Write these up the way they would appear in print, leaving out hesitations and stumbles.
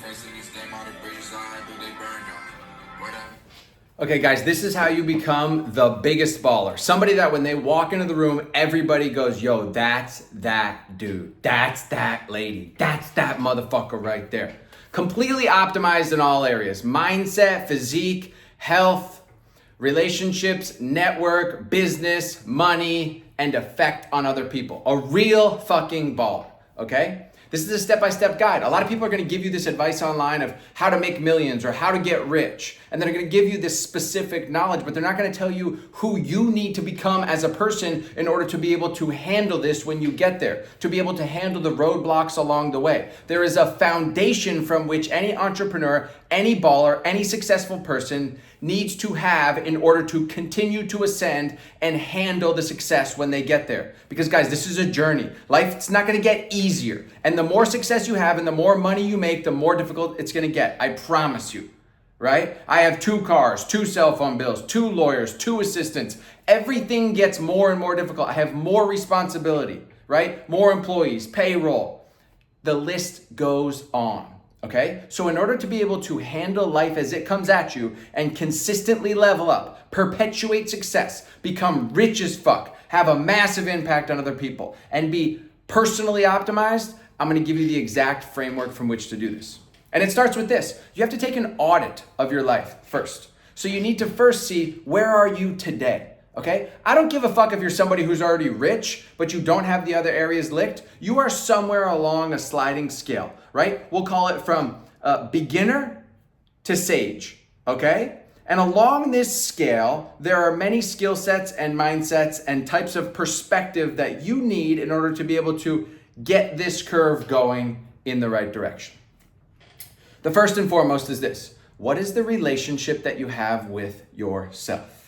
first in this game, all the bridges I do, they burn down. Whatever. Okay, guys, this is how you become the biggest baller. Somebody that when they walk into the room, everybody goes, yo, that's that dude. That's that lady. That's that motherfucker right there. Completely optimized in all areas. Mindset, physique, health, relationships, network, business, money, and effect on other people. A real fucking baller, okay? This is a step-by-step guide. A lot of people are gonna give you this advice online of how to make millions or how to get rich. And they're gonna give you this specific knowledge, but they're not gonna tell you who you need to become as a person in order to be able to handle this when you get there, to be able to handle the roadblocks along the way. There is a foundation from which any entrepreneur, any baller, any successful person needs to have in order to continue to ascend and handle the success when they get there. Because guys, this is a journey. Life, it's not gonna get easier. And the more success you have and the more money you make, the more difficult it's gonna get. I promise you, right? I have 2 cars, 2 cell phone bills, 2 lawyers, 2 assistants. Everything gets more and more difficult. I have more responsibility, right? More employees, payroll. The list goes on. Okay, so in order to be able to handle life as it comes at you and consistently level up, perpetuate success, become rich as fuck, have a massive impact on other people, and be personally optimized, I'm gonna give you the exact framework from which to do this. And it starts with this. You have to take an audit of your life first. So you need to first see, where are you today? Okay? I don't give a fuck if you're somebody who's already rich, but you don't have the other areas licked. You are somewhere along a sliding scale, right? We'll call it from beginner to sage, okay? And along this scale, there are many skill sets and mindsets and types of perspective that you need in order to be able to get this curve going in the right direction. The first and foremost is this. What is the relationship that you have with yourself?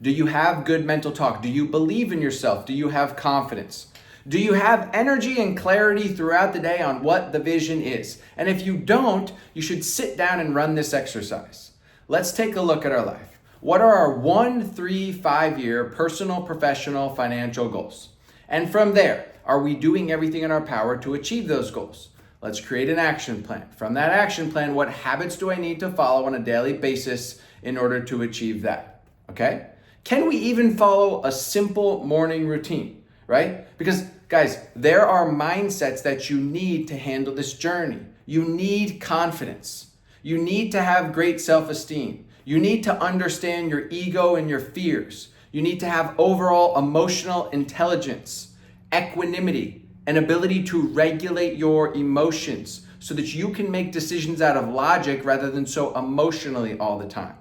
Do you have good mental talk? Do you believe in yourself? Do you have confidence? Do you have energy and clarity throughout the day on what the vision is? And if you don't, you should sit down and run this exercise. Let's take a look at our life. What are our 1, 3, 5-year personal, professional, financial goals? And from there, are we doing everything in our power to achieve those goals? Let's create an action plan. From that action plan, what habits do I need to follow on a daily basis in order to achieve that? Okay? Can we even follow a simple morning routine, right? Because guys, there are mindsets that you need to handle this journey. You need confidence. You need to have great self-esteem. You need to understand your ego and your fears. You need to have overall emotional intelligence, equanimity, an ability to regulate your emotions so that you can make decisions out of logic rather than so emotionally all the time.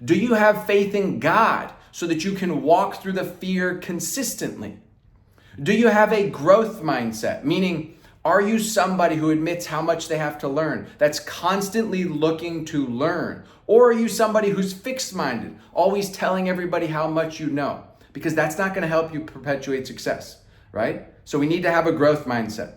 Do you have faith in God so that you can walk through the fear consistently? Do you have a growth mindset? Meaning, are you somebody who admits how much they have to learn, that's constantly looking to learn? Or are you somebody who's fixed-minded, always telling everybody how much you know? Because that's not going to help you perpetuate success, right? So we need to have a growth mindset.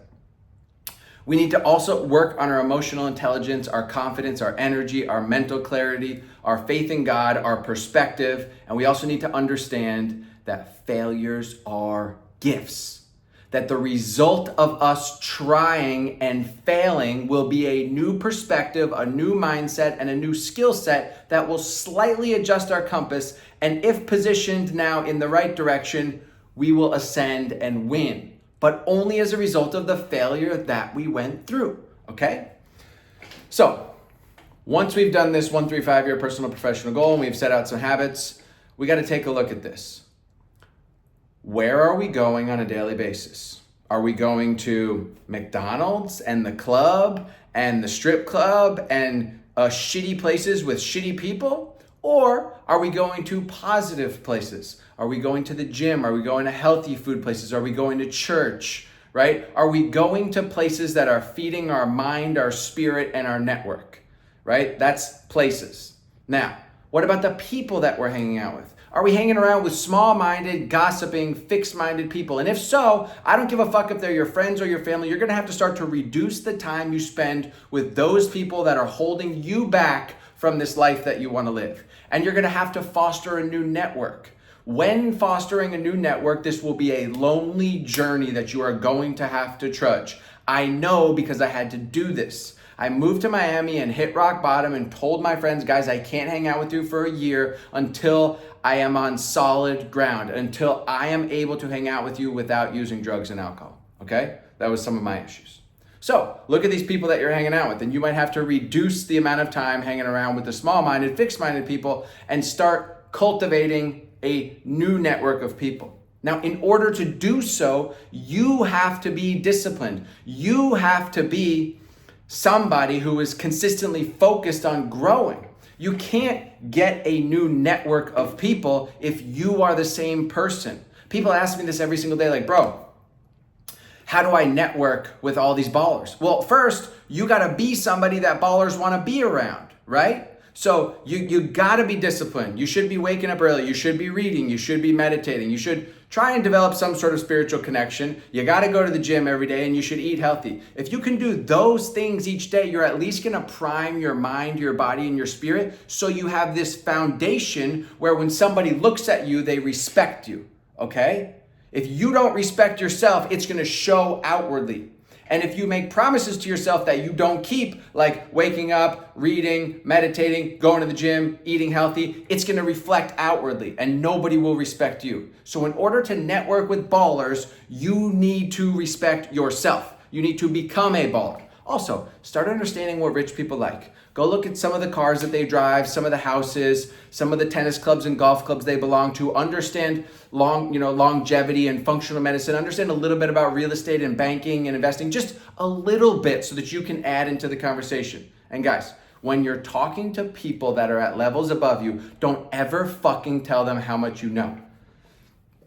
We need to also work on our emotional intelligence, our confidence, our energy, our mental clarity, our faith in God, our perspective. And we also need to understand that failures are gifts. That the result of us trying and failing will be a new perspective, a new mindset, and a new skill set that will slightly adjust our compass. And if positioned now in the right direction, we will ascend and win. But only as a result of the failure that we went through, okay? So, once we've done this 1, 3, 5-year personal professional goal and we've set out some habits, we got to take a look at this. Where are we going on a daily basis? Are we going to McDonald's and the club and the strip club and shitty places with shitty people? Or are we going to positive places? Are we going to the gym? Are we going to healthy food places? Are we going to church, right? Are we going to places that are feeding our mind, our spirit, and our network, right? That's places. Now, what about the people that we're hanging out with? Are we hanging around with small-minded, gossiping, fixed-minded people? And if so, I don't give a fuck if they're your friends or your family. You're gonna have to start to reduce the time you spend with those people that are holding you back from this life that you wanna live. And you're gonna have to foster a new network. When fostering a new network, this will be a lonely journey that you are going to have to trudge. I know because I had to do this. I moved to Miami and hit rock bottom and told my friends, guys, I can't hang out with you for a year until I am on solid ground, until I am able to hang out with you without using drugs and alcohol, okay? That was some of my issues. So look at these people that you're hanging out with, and you might have to reduce the amount of time hanging around with the small-minded, fixed-minded people and start cultivating a new network of people. Now, in order to do so, you have to be disciplined. You have to be somebody who is consistently focused on growing. You can't get a new network of people if you are the same person. People ask me this every single day, like, bro, how do I network with all these ballers? Well, first, you gotta be somebody that ballers wanna be around, right? So you gotta be disciplined. You should be waking up early. You should be reading. You should be meditating. You should try and develop some sort of spiritual connection. You gotta go to the gym every day, and you should eat healthy. If you can do those things each day, you're at least gonna prime your mind, your body, and your spirit, so you have this foundation where when somebody looks at you, they respect you, okay? If you don't respect yourself, it's gonna show outwardly. And if you make promises to yourself that you don't keep, like waking up, reading, meditating, going to the gym, eating healthy, it's gonna reflect outwardly and nobody will respect you. So in order to network with ballers, you need to respect yourself. You need to become a baller. Also, start understanding what rich people like. Go look at some of the cars that they drive, some of the houses, some of the tennis clubs and golf clubs they belong to. Understand longevity and functional medicine. Understand a little bit about real estate and banking and investing, just a little bit so that you can add into the conversation. And guys, when you're talking to people that are at levels above you, don't ever fucking tell them how much you know.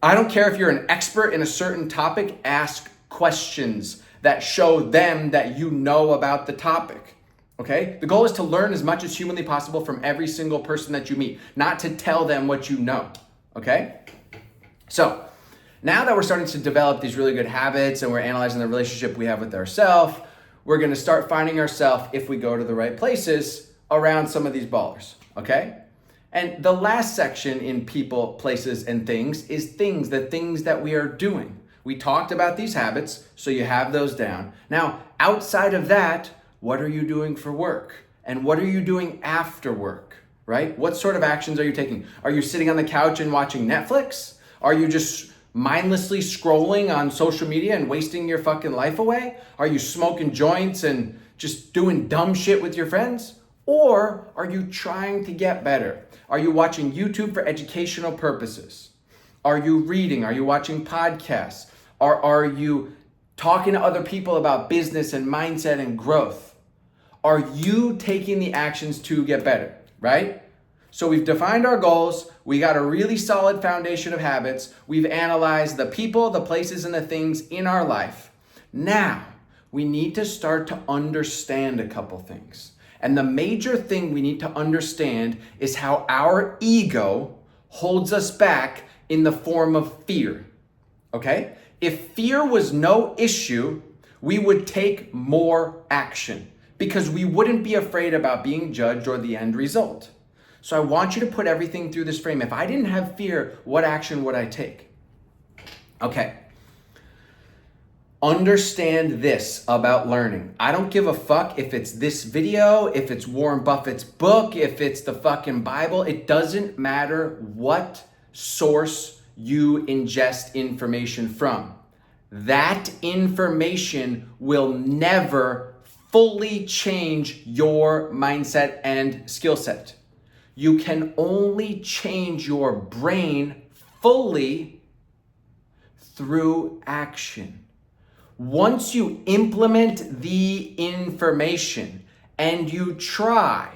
I don't care if you're an expert in a certain topic, ask questions that show them that you know about the topic. Okay? The goal is to learn as much as humanly possible from every single person that you meet, not to tell them what you know. Okay? So, now that we're starting to develop these really good habits and we're analyzing the relationship we have with ourselves, we're going to start finding ourselves, if we go to the right places, around some of these ballers. Okay? And the last section in people, places, and things is things, the things that we are doing. We talked about these habits, so you have those down. Now, outside of that, what are you doing for work? And what are you doing after work, right? What sort of actions are you taking? Are you sitting on the couch and watching Netflix? Are you just mindlessly scrolling on social media and wasting your fucking life away? Are you smoking joints and just doing dumb shit with your friends? Or are you trying to get better? Are you watching YouTube for educational purposes? Are you reading? Are you watching podcasts? Are you talking to other people about business and mindset and growth? Are you taking the actions to get better, right? So we've defined our goals. We got a really solid foundation of habits. We've analyzed the people, the places, and the things in our life. Now, we need to start to understand a couple things. And the major thing we need to understand is how our ego holds us back in the form of fear, okay? If fear was no issue, we would take more action because we wouldn't be afraid about being judged or the end result. So I want you to put everything through this frame. If I didn't have fear, what action would I take? Okay. Understand this about learning. I don't give a fuck if it's this video, if it's Warren Buffett's book, if it's the fucking Bible. It doesn't matter what source you ingest information from. That information will never fully change your mindset and skill set. You can only change your brain fully through action. Once you implement the information and you try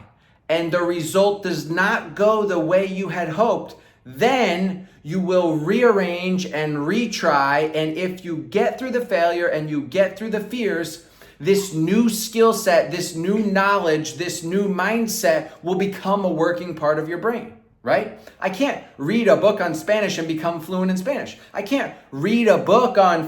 and the result does not go the way you had hoped, then you will rearrange and retry. And if you get through the failure and you get through the fears, this new skill set, this new knowledge, this new mindset will become a working part of your brain, right? I can't read a book on Spanish and become fluent in Spanish. I can't read a book on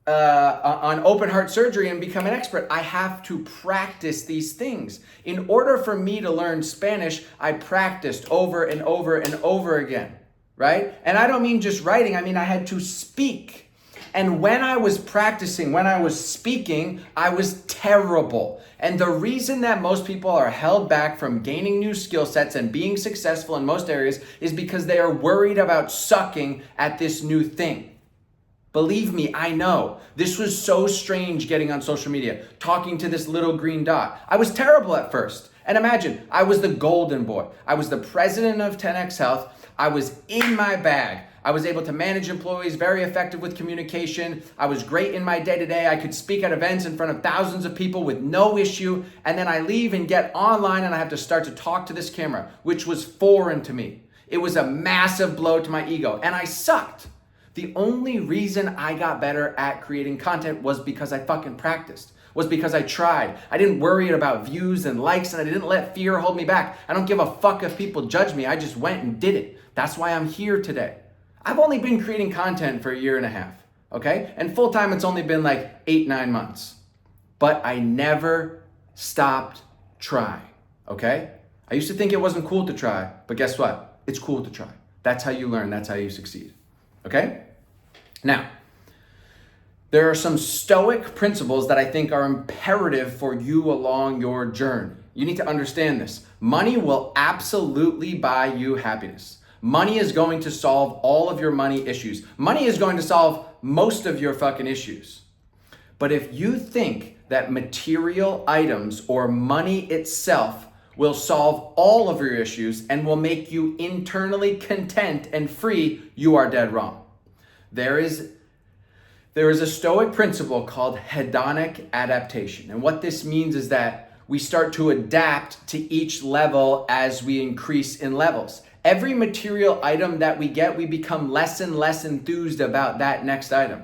on open heart surgery and become an expert. I have to practice these things. In order for me to learn Spanish, I practiced over and over and over again, right? And I don't mean just writing. I mean, I had to speak. And when I was practicing, when I was speaking, I was terrible. And the reason that most people are held back from gaining new skill sets and being successful in most areas is because they are worried about sucking at this new thing. Believe me, I know. This was so strange getting on social media, talking to this little green dot. I was terrible at first. And imagine, I was the golden boy. I was the president of 10X Health. I was in my bag. I was able to manage employees, very effective with communication. I was great in my day-to-day. I could speak at events in front of thousands of people with no issue. And then I leave and get online and I have to start to talk to this camera, which was foreign to me. It was a massive blow to my ego and I sucked. The only reason I got better at creating content was because I fucking practiced, was because I tried. I didn't worry about views and likes and I didn't let fear hold me back. I don't give a fuck if people judge me. I just went and did it. That's why I'm here today. I've only been creating content for 1.5 years, okay? And full time it's only been like 8-9 months. But I never stopped trying, okay? I used to think it wasn't cool to try, but guess what? It's cool to try. That's how you learn, that's how you succeed. Okay? Now, there are some Stoic principles that I think are imperative for you along your journey. You need to understand this. Money will absolutely buy you happiness. Money is going to solve all of your money issues. Money is going to solve most of your fucking issues. But if you think that material items or money itself will solve all of your issues and will make you internally content and free, you are dead wrong. There is a Stoic principle called hedonic adaptation. And what this means is that we start to adapt to each level as we increase in levels. Every material item that we get, we become less and less enthused about that next item,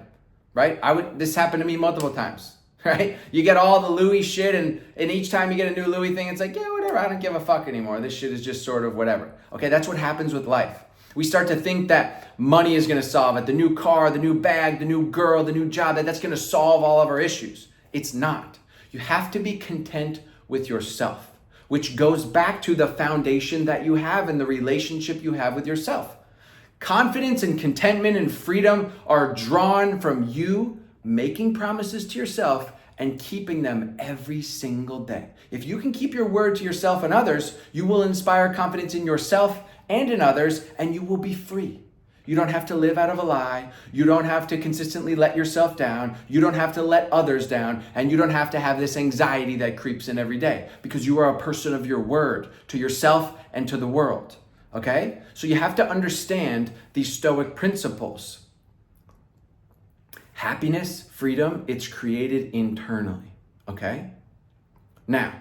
right? This happened to me multiple times. Right? You get all the Louis shit and each time you get a new Louis thing, it's like, yeah, whatever, I don't give a fuck anymore. This shit is just sort of whatever. Okay, that's what happens with life. We start to think that money is gonna solve it. The new car, the new bag, the new girl, the new job, that's gonna solve all of our issues. It's not. You have to be content with yourself, which goes back to the foundation that you have and the relationship you have with yourself. Confidence and contentment and freedom are drawn from you making promises to yourself and keeping them every single day. If you can keep your word to yourself and others, you will inspire confidence in yourself and in others, and you will be free. You don't have to live out of a lie. You don't have to consistently let yourself down. You don't have to let others down, and you don't have to have this anxiety that creeps in every day because you are a person of your word to yourself and to the world, okay? So you have to understand these Stoic principles. Happiness, freedom, it's created internally, okay? Now,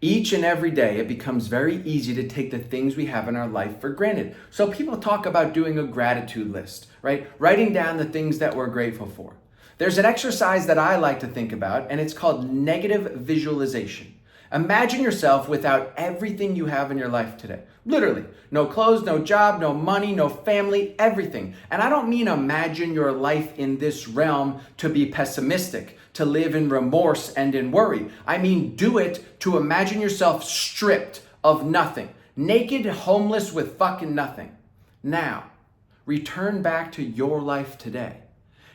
each and every day, it becomes very easy to take the things we have in our life for granted. So people talk about doing a gratitude list, right? Writing down the things that we're grateful for. There's an exercise that I like to think about, and it's called negative visualization. Imagine yourself without everything you have in your life today. Literally, no clothes, no job, no money, no family, everything. And I don't mean imagine your life in this realm to be pessimistic, to live in remorse and in worry. I mean, do it to imagine yourself stripped of nothing, naked, homeless with fucking nothing. Now, return back to your life today.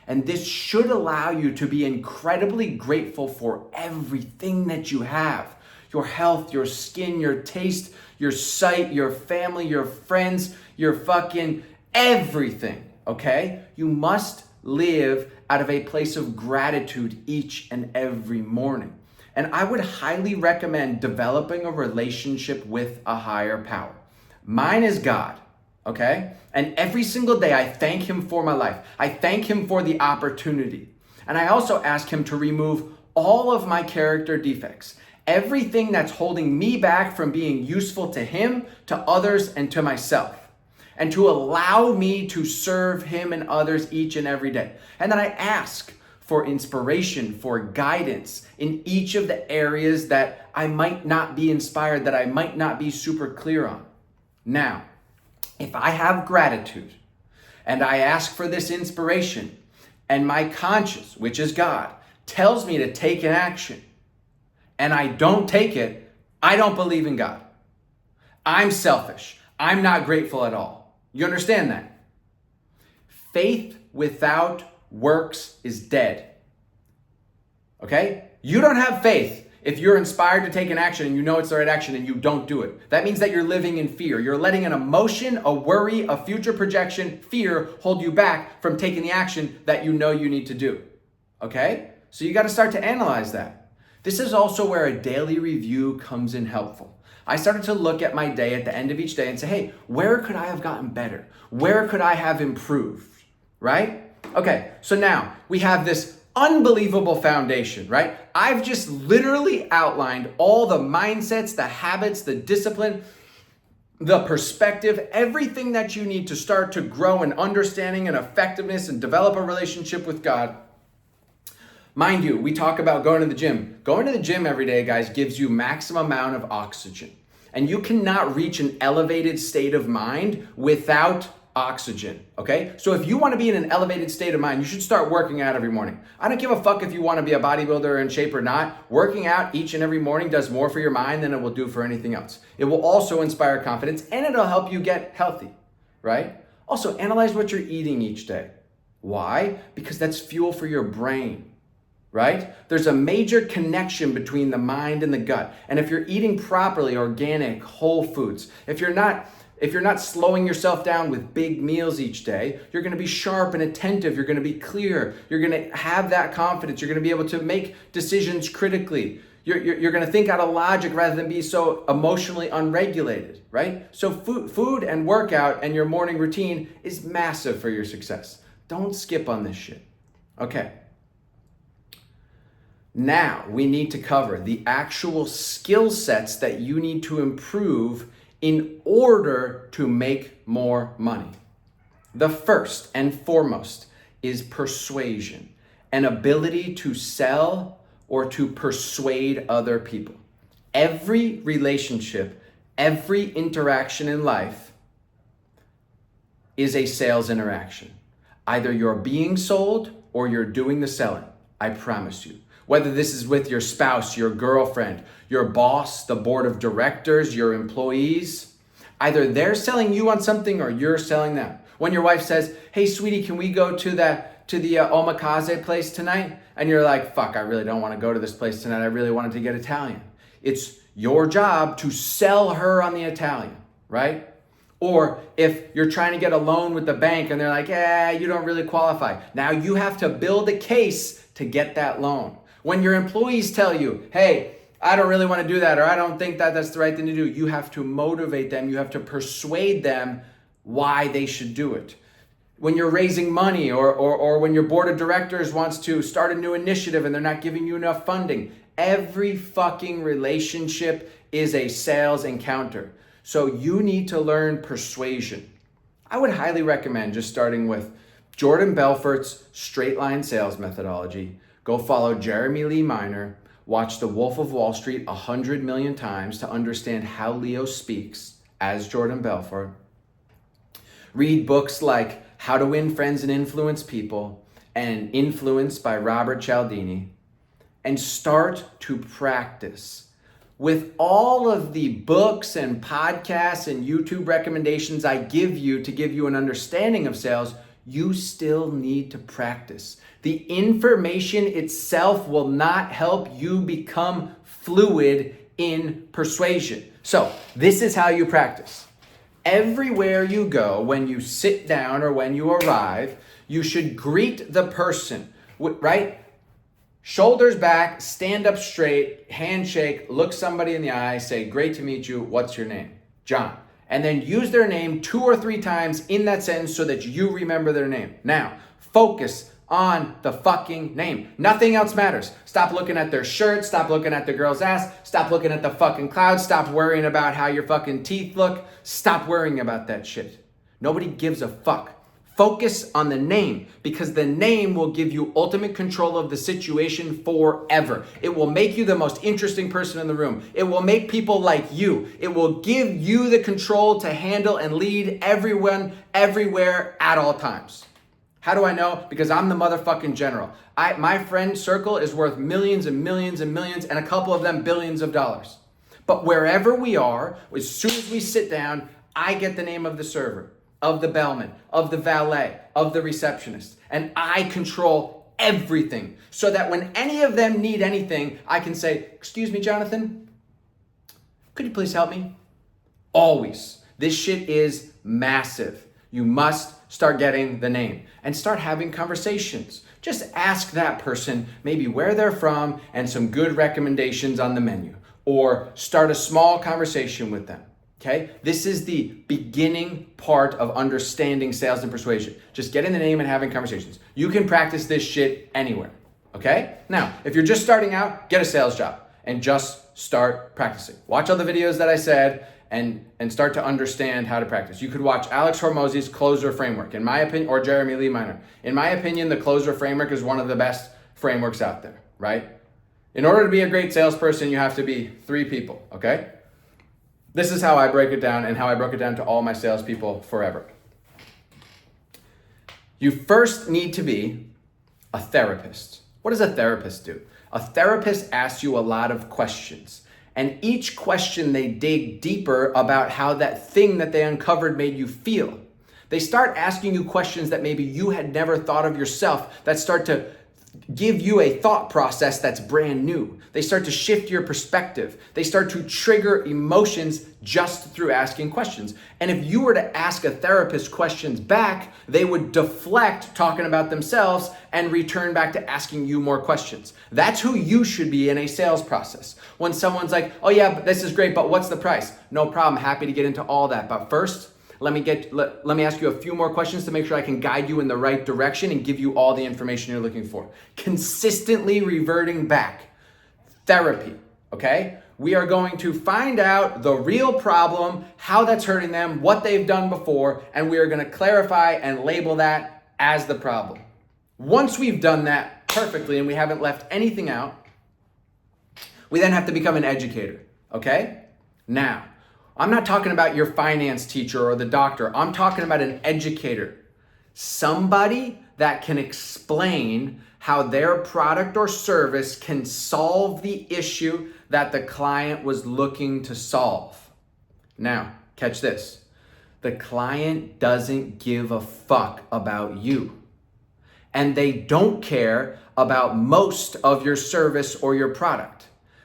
And this should allow you to be incredibly grateful for everything that you have. Your health, your skin, your taste, your sight, your family, your friends, your fucking everything, okay? You must live out of a place of gratitude each and every morning. And I would highly recommend developing a relationship with a higher power. Mine is God, okay? And every single day I thank him for my life. I thank him for the opportunity. And I also ask him to remove all of my character defects. Everything that's holding me back from being useful to him, to others, and to myself. And to allow me to serve him and others each and every day. And then I ask for inspiration, for guidance in each of the areas that I might not be inspired, that I might not be super clear on. Now, if I have gratitude and I ask for this inspiration and my conscience, which is God, tells me to take an action, and I don't take it, I don't believe in God. I'm selfish. I'm not grateful at all. You understand that? Faith without works is dead. Okay? You don't have faith if you're inspired to take an action and you know it's the right action and you don't do it. That means that you're living in fear. You're letting an emotion, a worry, a future projection, fear hold you back from taking the action that you know you need to do. Okay? So you got to start to analyze that. This is also where a daily review comes in helpful. I started to look at my day at the end of each day and say, hey, where could I have gotten better? Where could I have improved? Right? Okay, so now we have this unbelievable foundation, right? I've just literally outlined all the mindsets, the habits, the discipline, the perspective, everything that you need to start to grow in understanding and effectiveness and develop a relationship with God. Mind you, we talk about going to the gym. Going to the gym every day, guys, gives you maximum amount of oxygen. And you cannot reach an elevated state of mind without oxygen, okay? So if you want to be in an elevated state of mind, you should start working out every morning. I don't give a fuck if you want to be a bodybuilder or in shape or not. Working out each and every morning does more for your mind than it will do for anything else. It will also inspire confidence and it'll help you get healthy, right? Also, analyze what you're eating each day. Why? Because that's fuel for your brain, right? There's a major connection between the mind and the gut. And if you're eating properly, organic, whole foods, if you're not slowing yourself down with big meals each day, you're going to be sharp and attentive. You're going to be clear. You're going to have that confidence. You're going to be able to make decisions critically. You're going to think out of logic rather than be so emotionally unregulated, right? So food and workout and your morning routine is massive for your success. Don't skip on this shit. Okay. Now we need to cover the actual skill sets that you need to improve in order to make more money. The first and foremost is persuasion, an ability to sell or to persuade other people. Every relationship, every interaction in life is a sales interaction. Either you're being sold or you're doing the selling, I promise you. Whether this is with your spouse, your girlfriend, your boss, the board of directors, your employees, either they're selling you on something or you're selling them. When your wife says, hey, sweetie, can we go to the omakase place tonight? And you're like, fuck, I really don't want to go to this place tonight. I really wanted to get Italian. It's your job to sell her on the Italian, right? Or if you're trying to get a loan with the bank and they're like, you don't really qualify. Now you have to build a case to get that loan. When your employees tell you, hey, I don't really want to do that, or I don't think that that's the right thing to do, you have to motivate them. You have to persuade them why they should do it. When you're raising money or when your board of directors wants to start a new initiative and they're not giving you enough funding, every fucking relationship is a sales encounter. So you need to learn persuasion. I would highly recommend just starting with Jordan Belfort's straight line sales methodology. Go follow Jeremy Lee Minor. Watch The Wolf of Wall Street 100 million times to understand how Leo speaks as Jordan Belfort. Read books like How to Win Friends and Influence People and Influence by Robert Cialdini. And start to practice. With all of the books and podcasts and YouTube recommendations I give you to give you an understanding of sales, you still need to practice. The information itself will not help you become fluid in persuasion. So this is how you practice. Everywhere you go, when you sit down or when you arrive, you should greet the person, right? Shoulders back, stand up straight, handshake, look somebody in the eye, say, great to meet you, what's your name? John. And then use their name 2 or 3 times in that sentence so that you remember their name. Now, focus on the fucking name. Nothing else matters. Stop looking at their shirt, stop looking at the girl's ass, stop looking at the fucking clouds, stop worrying about how your fucking teeth look, stop worrying about that shit. Nobody gives a fuck. Focus on the name, because the name will give you ultimate control of the situation forever. It will make you the most interesting person in the room. It will make people like you. It will give you the control to handle and lead everyone, everywhere, at all times. How do I know? Because I'm the motherfucking general. My friend circle is worth millions and millions and millions, and a couple of them billions of dollars. But wherever we are, as soon as we sit down, I get the name of the server. of the bellman, of the valet, of the receptionist. And I control everything so that when any of them need anything, I can say, excuse me, Jonathan, could you please help me? Always. This shit is massive. You must start getting the name and start having conversations. Just ask that person maybe where they're from and some good recommendations on the menu, or start a small conversation with them. Okay? This is the beginning part of understanding sales and persuasion. Just getting the name and having conversations. You can practice this shit anywhere. Okay? Now, if you're just starting out, get a sales job and just start practicing. Watch all the videos that I said and start to understand how to practice. You could watch Alex Hormozy's Closer Framework, in my opinion, or Jeremy Lee Minor. In my opinion, the Closer Framework is one of the best frameworks out there, right? In order to be a great salesperson, you have to be 3 people, okay? This is how I break it down and how I broke it down to all my salespeople forever. You first need to be a therapist. What does a therapist do? A therapist asks you a lot of questions. And each question they dig deeper about how that thing that they uncovered made you feel. They start asking you questions that maybe you had never thought of yourself, that start to give you a thought process that's brand new. They start to shift your perspective. They start to trigger emotions just through asking questions. And if you were to ask a therapist questions back, they would deflect talking about themselves and return back to asking you more questions. That's who you should be in a sales process. When someone's like, oh yeah, but this is great, but what's the price? No problem, happy to get into all that. But first, let me ask you a few more questions to make sure I can guide you in the right direction and give you all the information you're looking for. Consistently reverting back. Therapy, okay? We are going to find out the real problem, how that's hurting them, what they've done before, and we are going to clarify and label that as the problem. Once we've done that perfectly and we haven't left anything out, we then have to become an educator, okay? Now, I'm not talking about your finance teacher or the doctor. I'm talking about an educator. Somebody that can explain how their product or service can solve the issue that the client was looking to solve. Now, catch this. The client doesn't give a fuck about you. And they don't care about most of your service or your product.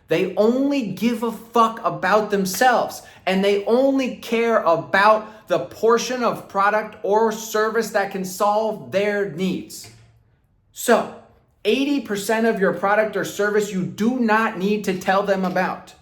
They only give a fuck about themselves, and they only care about the portion of product or service that can solve their needs. So, 80% of your product or service you do not need to tell them about.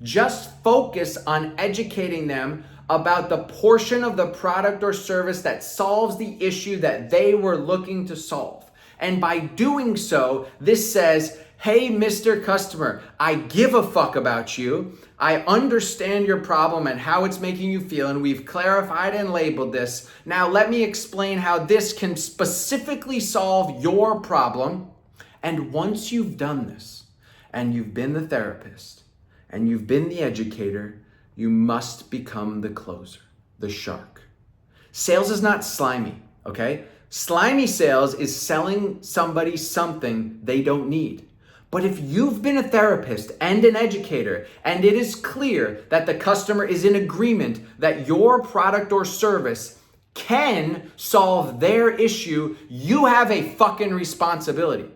Just focus on educating them about the portion of the product or service that solves the issue that they were looking to solve. And by doing so, this says, hey, Mr. Customer, I give a fuck about you. I understand your problem and how it's making you feel, and we've clarified and labeled this. Now let me explain how this can specifically solve your problem. And once you've done this, and you've been the therapist, and you've been the educator, you must become the closer, the shark. Sales is not slimy, okay? Slimy sales is selling somebody something they don't need. But if you've been a therapist and an educator, and it is clear that the customer is in agreement that your product or service can solve their issue, you have a fucking responsibility.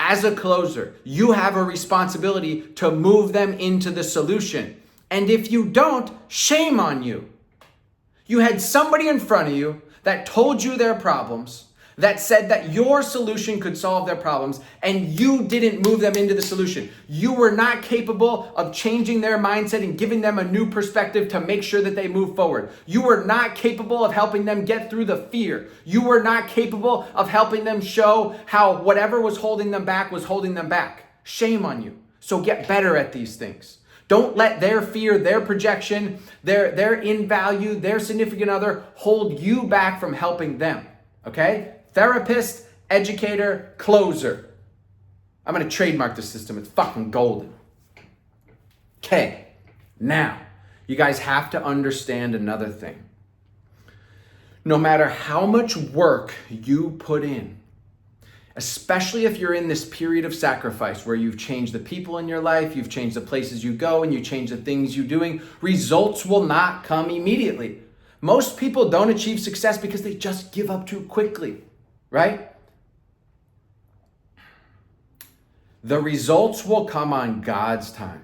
As a closer, you have a responsibility to move them into the solution. And if you don't, shame on you. You had somebody in front of you that told you their problems, that said that your solution could solve their problems, and you didn't move them into the solution. You were not capable of changing their mindset and giving them a new perspective to make sure that they move forward. You were not capable of helping them get through the fear. You were not capable of helping them show how whatever was holding them back was holding them back. Shame on you. So get better at these things. Don't let their fear, their projection, their in value, their significant other hold you back from helping them. Okay? Therapist, educator, closer. I'm going to trademark the system. It's fucking golden. Okay, now, you guys have to understand another thing. No matter how much work you put in, especially if you're in this period of sacrifice where you've changed the people in your life, you've changed the places you go, and you change the things you're doing, results will not come immediately. Most people don't achieve success because they just give up too quickly, right? The results will come on God's time.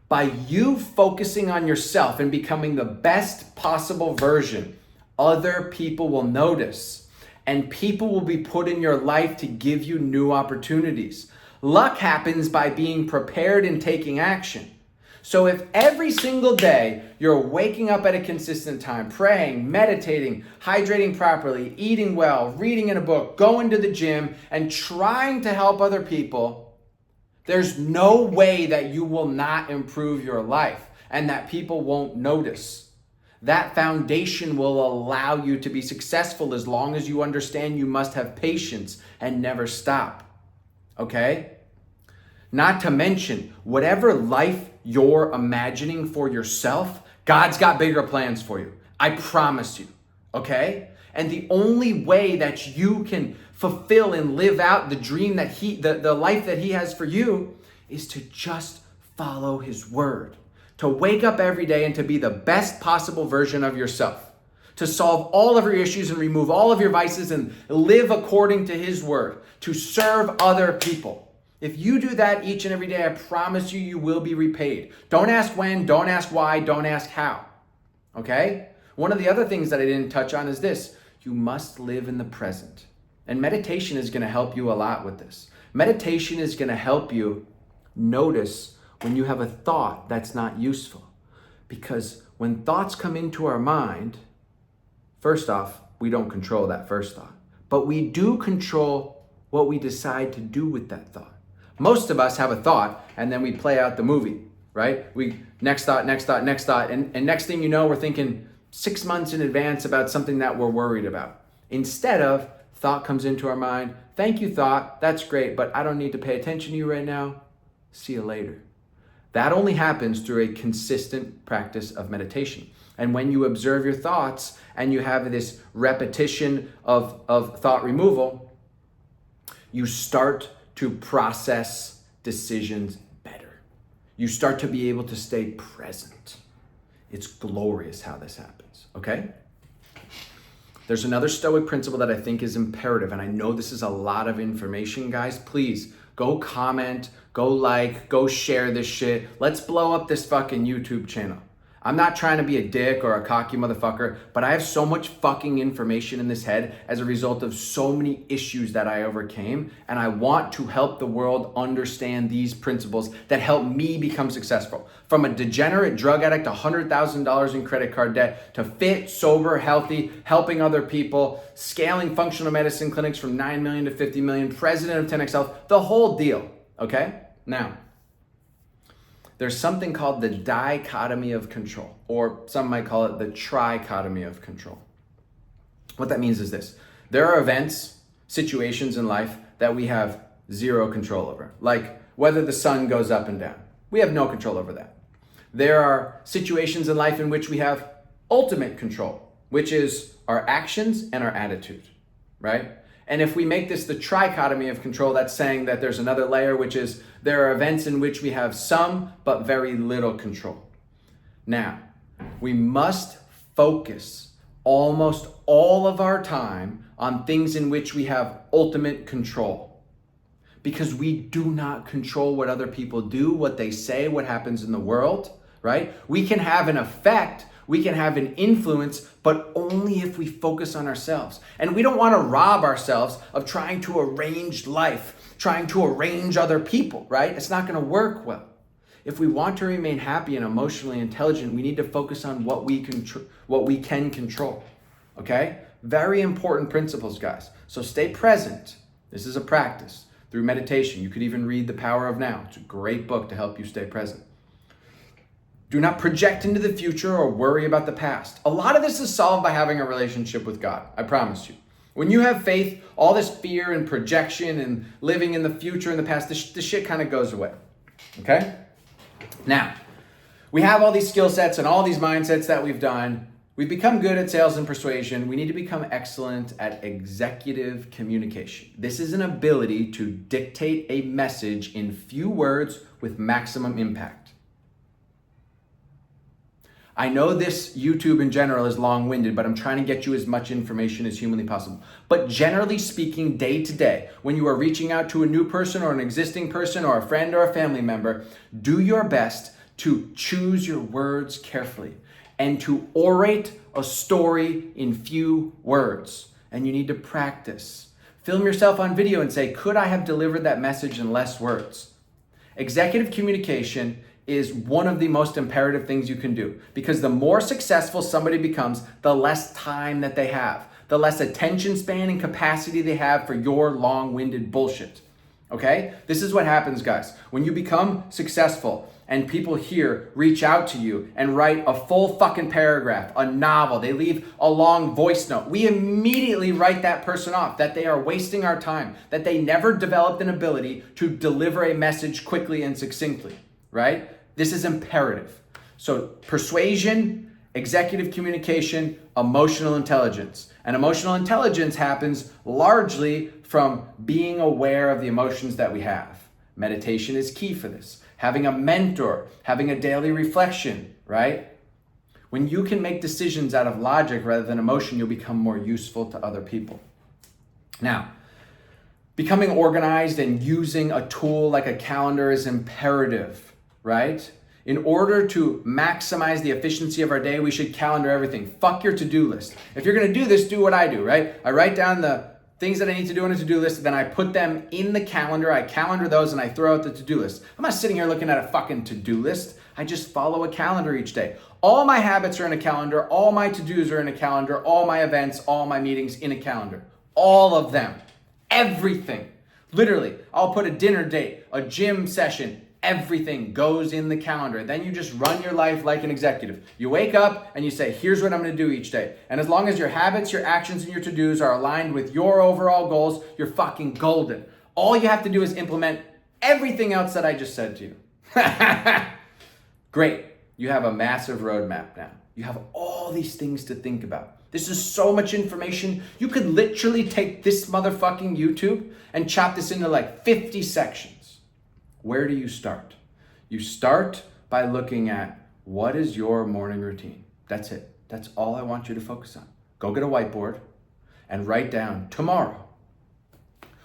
By you focusing on yourself and becoming the best possible version, other people will notice, and people will be put in your life to give you new opportunities. Luck happens by being prepared and taking action. So if every single day you're waking up at a consistent time, praying, meditating, hydrating properly, eating well, reading in a book, going to the gym, and trying to help other people, there's no way that you will not improve your life and that people won't notice. That foundation will allow you to be successful as long as you understand you must have patience and never stop. Okay? Not to mention, whatever life you're imagining for yourself, God's got bigger plans for you. I promise you. Okay? And the only way that you can fulfill and live out the dream that the life that he has for you is to just follow his word. To wake up every day and to be the best possible version of yourself. To solve all of your issues and remove all of your vices and live according to his word. To serve other people. If you do that each and every day, I promise you, you will be repaid. Don't ask when, don't ask why, don't ask how. Okay? One of the other things that I didn't touch on is this. You must live in the present. And meditation is going to help you a lot with this. Meditation is going to help you notice when you have a thought that's not useful. Because when thoughts come into our mind, first off, we don't control that first thought. But we do control what we decide to do with that thought. Most of us have a thought and then we play out the movie, right? We next thought, and next thing you know, we're thinking 6 months in advance about something that we're worried about. Instead of, thought comes into our mind, thank you thought, that's great, but I don't need to pay attention to you right now. See you later. That only happens through a consistent practice of meditation. And when you observe your thoughts and you have this repetition of thought removal, you start to process decisions better. You start to be able to stay present. It's glorious how this happens, okay? There's another Stoic principle that I think is imperative, and I know this is a lot of information, guys. Please go comment, go like, go share this shit. Let's blow up this fucking YouTube channel. I'm not trying to be a dick or a cocky motherfucker, but I have so much fucking information in this head as a result of so many issues that I overcame, and I want to help the world understand these principles that help me become successful. From a degenerate drug addict, $100,000 in credit card debt, to fit, sober, healthy, helping other people, scaling functional medicine clinics from 9 million to 50 million, president of 10X Health, the whole deal, okay? Now, there's something called the dichotomy of control, or some might call it the trichotomy of control. What that means is this. There are events, situations in life that we have zero control over, like whether the sun goes up and down. We have no control over that. There are situations in life in which we have ultimate control, which is our actions and our attitude, right? And if we make this the trichotomy of control, that's saying that there's another layer, which is there are events in which we have some but very little control. Now, we must focus almost all of our time on things in which we have ultimate control. Because we do not control what other people do, what they say, what happens in the world, right? We can have an effect, we can have an influence, but only if we focus on ourselves. And we don't want to rob ourselves of trying to arrange life, trying to arrange other people, right? It's not going to work well. If we want to remain happy and emotionally intelligent, we need to focus on what we can control, okay? Very important principles, guys. So stay present. This is a practice through meditation. You could even read The Power of Now. It's a great book to help you stay present. Do not project into the future or worry about the past. A lot of this is solved by having a relationship with God. I promise you. When you have faith, all this fear and projection and living in the future and the past, this shit kind of goes away. Okay? Now, we have all these skill sets and all these mindsets that we've done. We've become good at sales and persuasion. We need to become excellent at executive communication. This is an ability to dictate a message in few words with maximum impact. I know this YouTube in general is long-winded, but I'm trying to get you as much information as humanly possible. But generally speaking, day to day, when you are reaching out to a new person or an existing person or a friend or a family member, do your best to choose your words carefully and to orate a story in few words. And you need to practice. Film yourself on video and say, could I have delivered that message in less words? Executive communication is one of the most imperative things you can do, because the more successful somebody becomes, the less time that they have, the less attention span and capacity they have for your long-winded bullshit. Okay? This is what happens, guys. When you become successful and people here reach out to you and write a full fucking paragraph, a novel, they leave a long voice note, we immediately write that person off, that they are wasting our time, that they never developed an ability to deliver a message quickly and succinctly. Right? This is imperative. So persuasion, executive communication, emotional intelligence. And emotional intelligence happens largely from being aware of the emotions that we have. Meditation is key for this. Having a mentor, having a daily reflection, right? When you can make decisions out of logic rather than emotion, you'll become more useful to other people. Now, becoming organized and using a tool like a calendar is imperative. Right? In order to maximize the efficiency of our day, we should calendar everything. Fuck your to-do list. If you're going to do this, do what I do, right? I write down the things that I need to do on a to-do list, then I put them in the calendar. I calendar those and I throw out the to-do list. I'm not sitting here looking at a fucking to-do list. I just follow a calendar each day. All my habits are in a calendar. All my to-dos are in a calendar. All my events, all my meetings in a calendar. All of them. Everything. Literally, I'll put a dinner date, a gym session, everything goes in the calendar. Then you just run your life like an executive. You wake up and you say, here's what I'm going to do each day. And as long as your habits, your actions, and your to-dos are aligned with your overall goals, you're fucking golden. All you have to do is implement everything else that I just said to you. Great. You have a massive roadmap now. You have all these things to think about. This is so much information. You could literally take this motherfucking YouTube and chop this into like 50 sections. Where do you start? You start by looking at what is your morning routine. That's it. That's all I want you to focus on. Go get a whiteboard and write down tomorrow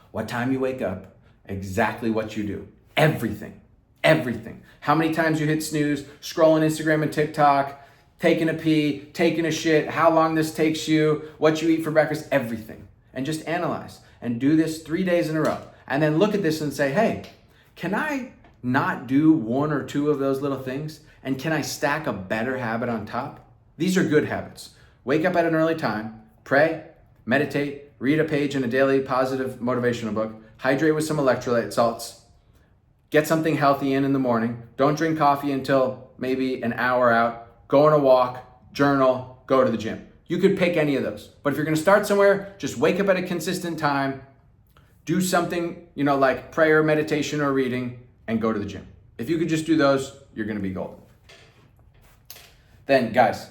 what time you wake up, exactly what you do. Everything. Everything. How many times you hit snooze, scrolling Instagram and TikTok, taking a pee, taking a shit, how long this takes you, what you eat for breakfast, everything. And just analyze and do this 3 days in a row. And then look at this and say, hey, can I not do one or two of those little things? And can I stack a better habit on top? These are good habits. Wake up at an early time, pray, meditate, read a page in a daily positive motivational book, hydrate with some electrolyte salts, get something healthy in the morning, don't drink coffee until maybe an hour out, go on a walk, journal, go to the gym. You could pick any of those. But if you're gonna start somewhere, just wake up at a consistent time, do something, like prayer, meditation, or reading, and go to the gym. If you could just do those, you're gonna be golden. Then, guys,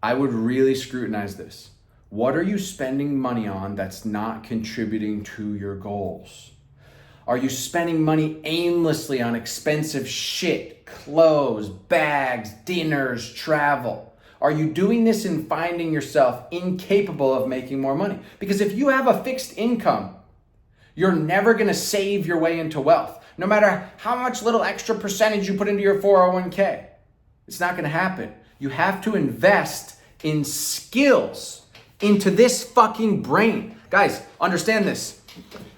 I would really scrutinize this. What are you spending money on that's not contributing to your goals? Are you spending money aimlessly on expensive shit, clothes, bags, dinners, travel? Are you doing this and finding yourself incapable of making more money? Because if you have a fixed income, you're never going to save your way into wealth, no matter how much little extra percentage you put into your 401k. It's not going to happen. You have to invest in skills, into this fucking brain. Guys, understand this.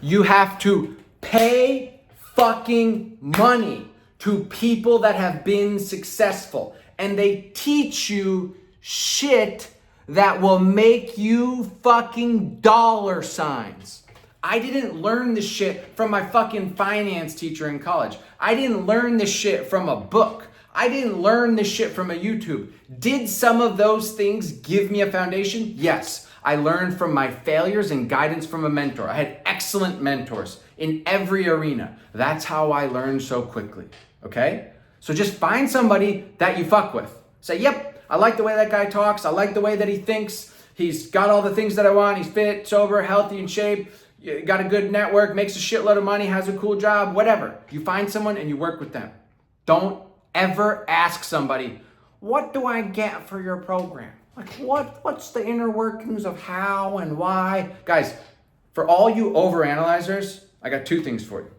You have to pay fucking money to people that have been successful, and they teach you shit that will make you fucking dollar signs. I didn't learn this shit from my fucking finance teacher in college. I didn't learn this shit from a book. I didn't learn this shit from a YouTube. Did some of those things give me a foundation? Yes. I learned from my failures and guidance from a mentor. I had excellent mentors in every arena. That's how I learned so quickly, okay? So just find somebody that you fuck with. Say, yep, I like the way that guy talks. I like the way that he thinks. He's got all the things that I want. He's fit, sober, healthy, in shape. Got a good network, makes a shitload of money, has a cool job, whatever. You find someone and you work with them. Don't ever ask somebody, what do I get for your program? Like what's the inner workings of how and why? Guys, for all you overanalyzers, I got two things for you.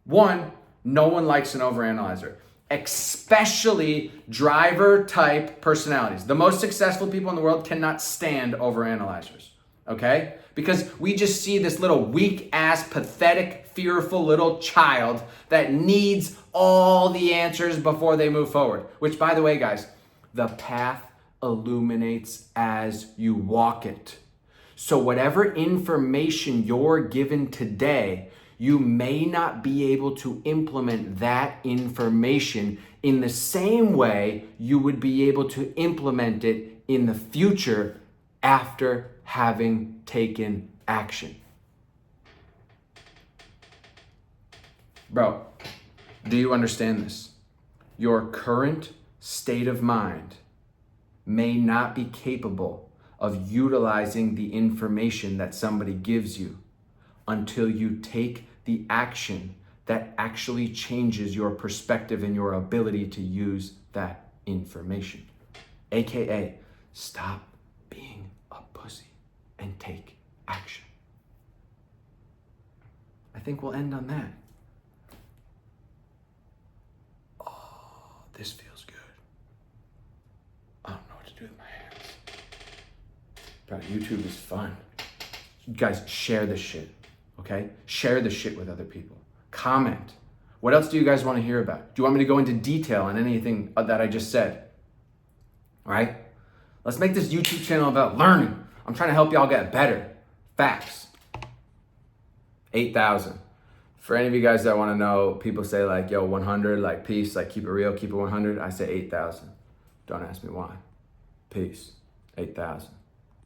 One, no one likes an overanalyzer, especially driver type personalities. The most successful people in the world cannot stand overanalyzers, okay? Because we just see this little weak ass, pathetic, fearful little child that needs all the answers before they move forward. Which, by the way, guys, the path illuminates as you walk it. So whatever information you're given today, you may not be able to implement that information in the same way you would be able to implement it in the future after having taken action. Bro, do you understand this? Your current state of mind may not be capable of utilizing the information that somebody gives you until you take the action that actually changes your perspective and your ability to use that information. AKA, stop being a pussy and take action. I think we'll end on that. Oh, this feels good. I don't know what to do with my hands. Bro, YouTube is fun. You guys, share this shit, okay? Share this shit with other people. Comment. What else do you guys want to hear about? Do you want me to go into detail on anything that I just said? All right? Let's make this YouTube channel about learning. I'm trying to help y'all get better. Facts. 8,000. For any of you guys that want to know, people say like, yo, 100, like peace, like keep it real, keep it 100. I say 8,000. Don't ask me why. Peace. 8,000.